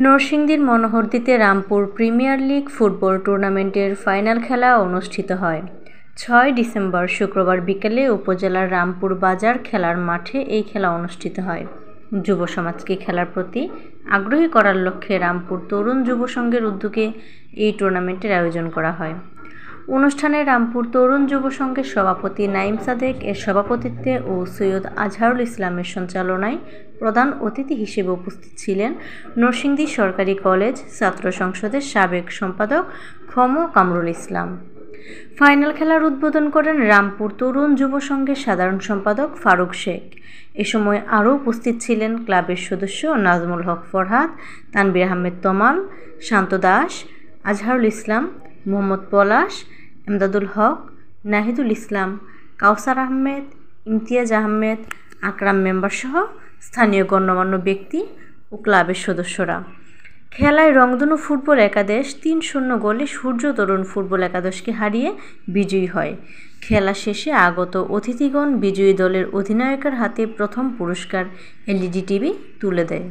নরসিংদীর মনোহরদীতে Rampur premier league football টুর্নামেন্টের final খেলা অনুষ্ঠিত হয়। ৬ ডিসেম্বর শুক্রবার বিকেলে উপজেলার রামপুর বাজার খেলার মাঠে এই খেলা অনুষ্ঠিত হয়। যুব সমাজকে খেলার প্রতি আগ্রহী করার লক্ষ্যে রামপুর তরুণ যুব সংঘের উদ্যোগে এই টুর্নামেন্টের আয়োজন করা হয়। অনুষ্ঠানে রামপুর তরুণ যুব সংঘের সভাপতি নাইম সাদেক এর সভাপতিত্বে ও সৈয়দ আজহারুল ইসলামের সঞ্চালনায় প্রধান অতিথি হিসেবে উপস্থিত ছিলেন নরসিংদী সরকারি কলেজ ছাত্র সংসদের সাবেক সম্পাদক খম কামরুল ইসলাম। ফাইনাল খেলার উদ্বোধন করেন রামপুর তরুণ যুব সংঘের সাধারণ সম্পাদক ফারুক শেখ। এ সময় আরও উপস্থিত ছিলেন ক্লাবের সদস্য নাজমুল হক ফরহাদ, তানবীর আহমেদ তমাল, শান্ত দাস, আজহারুল ইসলাম, মোহাম্মদ পলাশ, এমদাদুল হক, নাহিদুল ইসলাম, কাউসার আহমেদ, ইমতিয়াজ আহমেদ, আকরাম মেম্বারসহ স্থানীয় গণ্যমান্য ব্যক্তি ও ক্লাবের সদস্যরা। খেলায় রংধনু ফুটবল একাদশ ৩-০ গোলে সূর্য তরুণ ফুটবল একাদশকে হারিয়ে বিজয়ী হয়। খেলা শেষে আগত অতিথিগণ বিজয়ী দলের অধিনায়কের হাতে প্রথম পুরস্কার এলইডি টিভি তুলে দেয়।